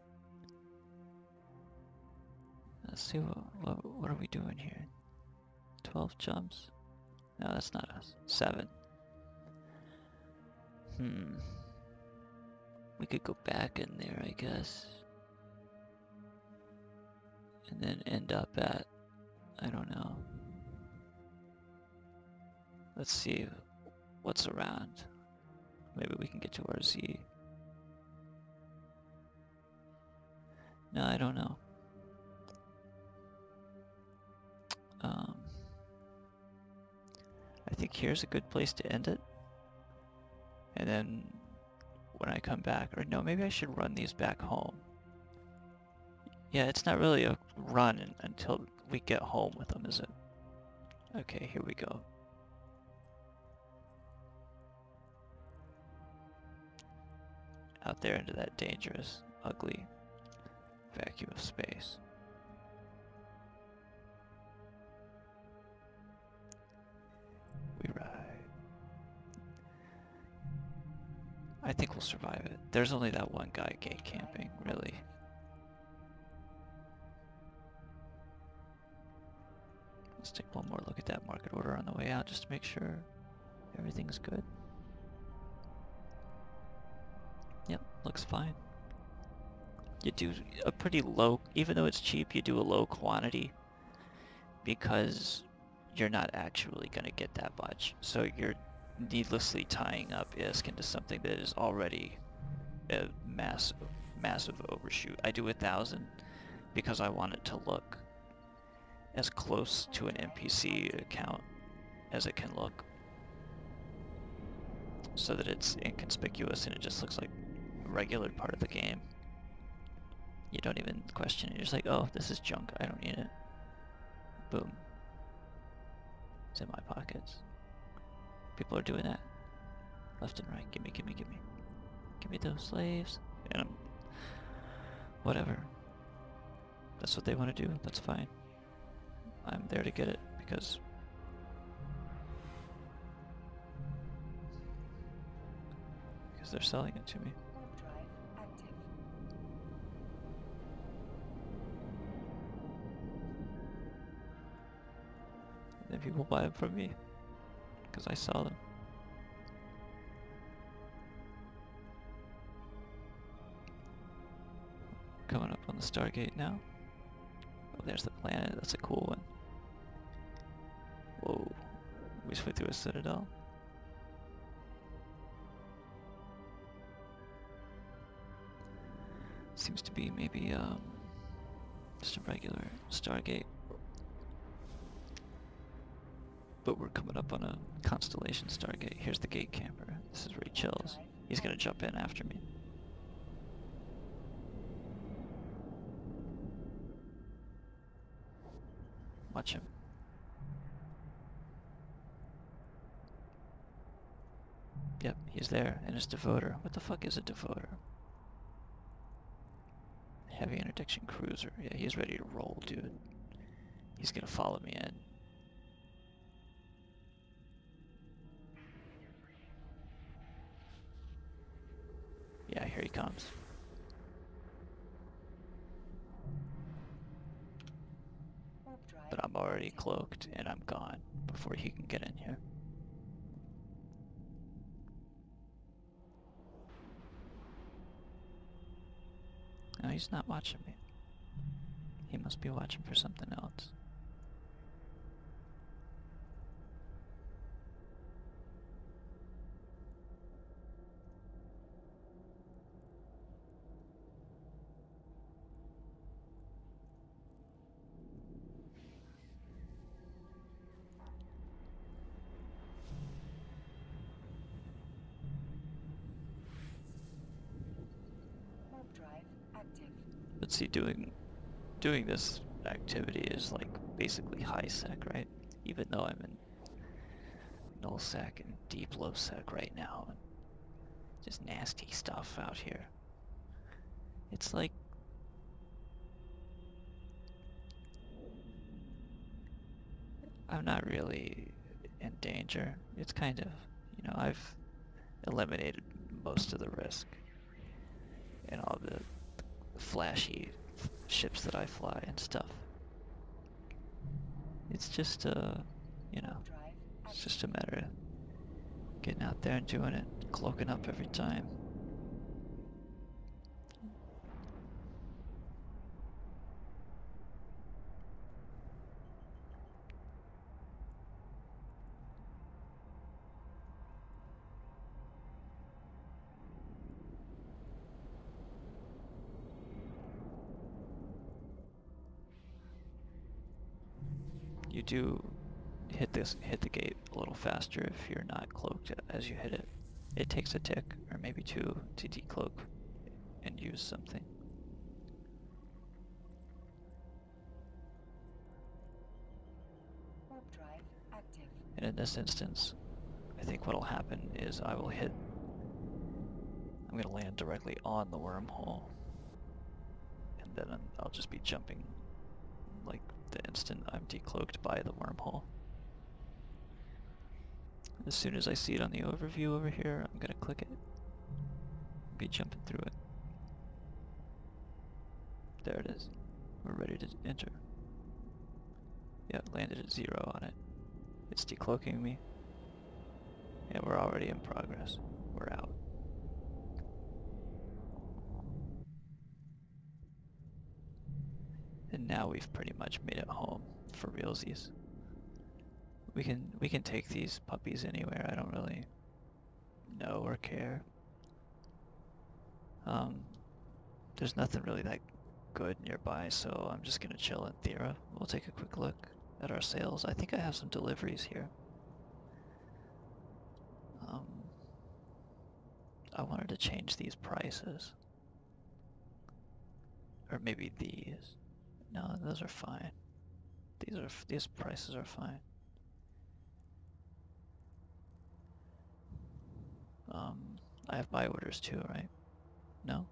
Let's see, what are we doing here? 12 jumps? No, that's not us. 7. We could go back in there, I guess. And then end up at, I don't know. Let's see what's around. Maybe we can get to our Z. No, I don't know. I think here's a good place to end it. And then when I come back, or no, maybe I should run these back home. Yeah, it's not really a run until we get home with them, is it? Okay, here we go. Out there into that dangerous, ugly vacuum of space. We ride. I think we'll survive it. There's only that one guy gate camping, really. Let's take one more look at that market order on the way out just to make sure everything's good. Yep, looks fine. You do a pretty low, even though it's cheap, you do a low quantity because you're not actually going to get that much. So you're needlessly tying up ISK into something that is already a massive overshoot. I do 1,000 because I want it to look as close to an NPC account as it can look, so that it's inconspicuous and it just looks like a regular part of the game. You don't even question it. You're just like, oh, this is junk. I don't need it. Boom. It's in my pockets. People are doing that. Left and right. Gimme, gimme, gimme. Give me those slaves. And I'm... whatever. That's what they want to do. That's fine. I'm there to get it because... they're selling it to me. And then people buy them from me because I sell them. Coming up on the Stargate now. Oh, there's the planet. That's a cool one. Whoa. We just went through a citadel. Seems to be maybe just a regular Stargate. But we're coming up on a constellation Stargate. Here's the gate camper. This is where he chills. He's gonna jump in after me. Watch him. Yep, he's there, and his devoter. What the fuck is a devoter? Heavy interdiction cruiser. Yeah, he's ready to roll, dude. He's gonna follow me in. Yeah, here he comes. But I'm already cloaked, and I'm gone before he can get in here. No, he's not watching me. He must be watching for something else. Warp drive active. But see, doing this activity is like basically high sec, right? Even though I'm in null sec and deep low sec right now, and just nasty stuff out here. It's like I'm not really in danger. It's kind of, you know, I've eliminated most of the risk and all the flashy ships that I fly and stuff. It's just, you know, it's just a matter of getting out there and doing it, cloaking up every time. You do hit the gate a little faster if you're not cloaked as you hit it. It takes a tick or maybe two to decloak and use something. Warp drive active. And in this instance, I think what'll happen is I'm gonna land directly on the wormhole, and then I'll just be jumping like the instant I'm decloaked by the wormhole. As soon as I see it on the overview over here, I'm gonna click it, be jumping through it. There it is. We're ready to enter. Yeah, landed at 0 on it. It's decloaking me. Yeah, we're already in progress. We're out. And now we've pretty much made it home for realsies. We can take these puppies anywhere. I don't really know or care. There's nothing really that good nearby, so I'm just gonna chill in Thera. We'll take a quick look at our sales. I think I have some deliveries here. I wanted to change these prices. Or maybe these. No, those are fine. These prices are fine. I have buy orders too, right? No?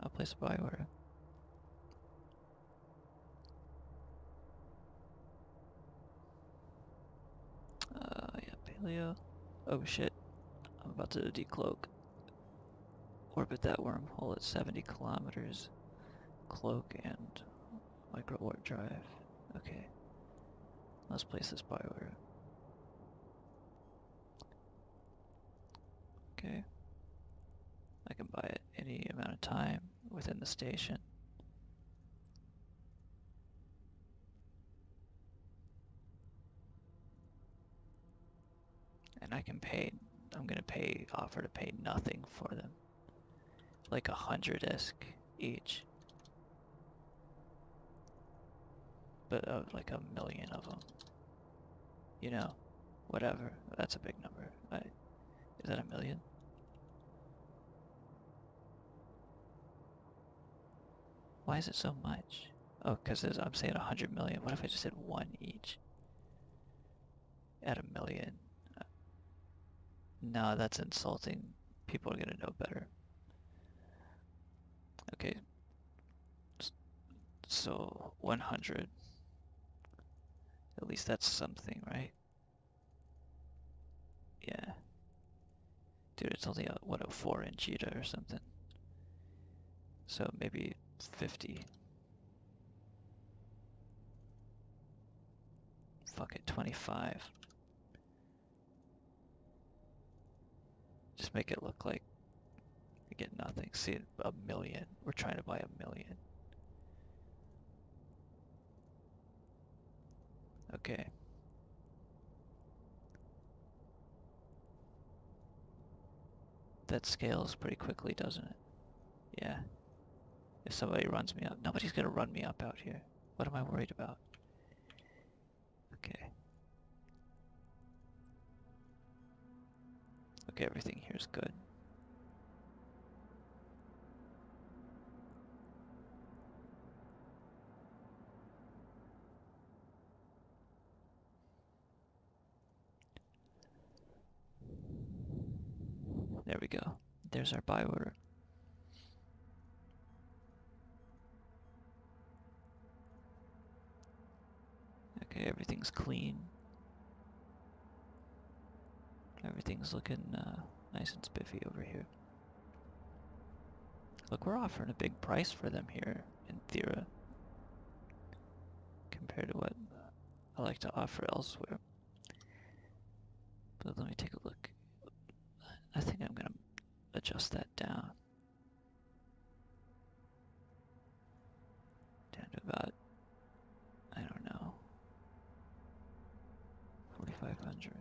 I'll place a buy order. Yeah, paleo. Oh shit. I'm about to decloak. Orbit that wormhole at 70 kilometers. Cloak and micro warp drive. Okay. Let's place this buy order. Okay. I can buy it any amount of time within the station. And I can pay, I'm gonna offer to pay nothing for them. Like 100 ISK each. But like 1,000,000 of them. You know, whatever. That's a big number. Is that 1,000,000? Why is it so much? Oh, because I'm saying 100 million. What if I just said one each? At 1,000,000. No, that's insulting. People are gonna know better. Okay. So 100. At least that's something, right? Yeah. Dude, it's only a 104 in Jita or something. So maybe 50. Fuck it, 25. Just make it look like I get nothing. See, 1,000,000. We're trying to buy 1,000,000. Okay. That scales pretty quickly, doesn't it? Yeah. If somebody runs me up, nobody's gonna run me up out here. What am I worried about? Okay. Okay, everything here is good. There we go. There's our buy order. Okay, everything's clean. Everything's looking nice and spiffy over here. Look, we're offering a big price for them here in Thera compared to what I like to offer elsewhere. But let me take a look. I think I'm gonna adjust that down. Down to about, I don't know, 4,500.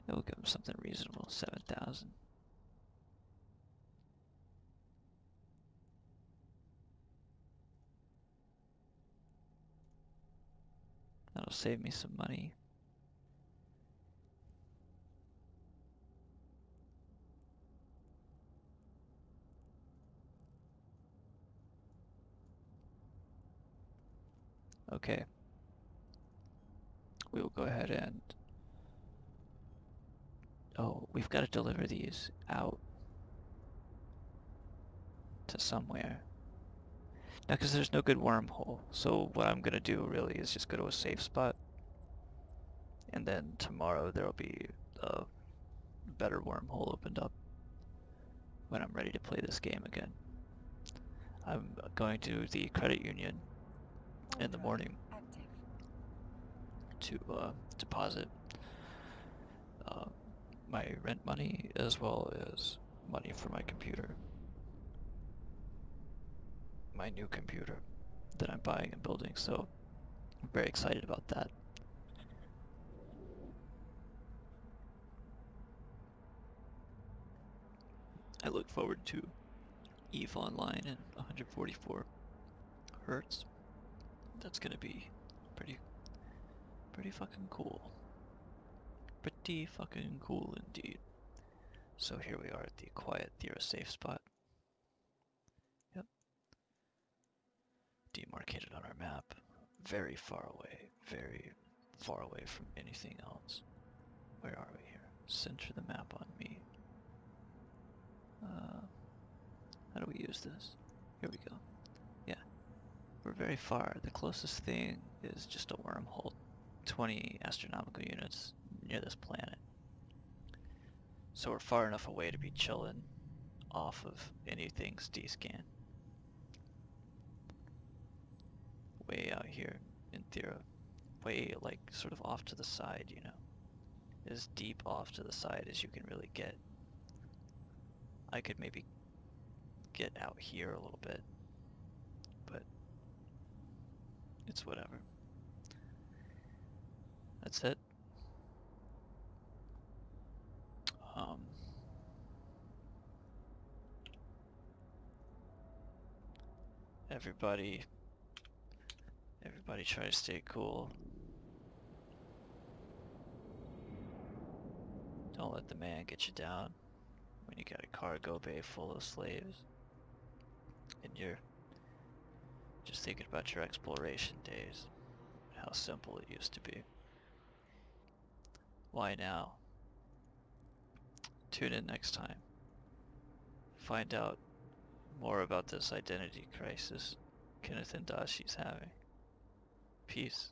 It will give them something reasonable, 7,000. That'll save me some money. Okay. We will go ahead and... Oh, we've got to deliver these out to somewhere. Now, because there's no good wormhole, so what I'm gonna do really is just go to a safe spot, and then tomorrow there'll be a better wormhole opened up when I'm ready to play this game again. I'm going to the credit union in the morning to deposit my rent money as well as money for my computer. My new computer that I'm buying and building, so I'm very excited about that. I look forward to EVE Online in 144 hertz. That's gonna be pretty fucking cool. Pretty fucking cool indeed. So here we are at the quiet Thera safe spot. Yep. Demarcated on our map. Very far away from anything else. Where are we here? Center the map on me. How do we use this? Here we go. Yeah. We're very far. The closest thing is just a wormhole. 20 astronomical units near this planet. So we're far enough away to be chilling off of anything's D-scan. Way out here in Thera. Way, like, sort of off to the side, you know. As deep off to the side as you can really get. I could maybe get out here a little bit, but it's whatever. That's it. Everybody try to stay cool. Don't let the man get you down when you got a cargo bay full of slaves and you're just thinking about your exploration days, how simple it used to be. Why now? Tune in next time. Find out more about this identity crisis Kenneth and Dashi's having. Peace.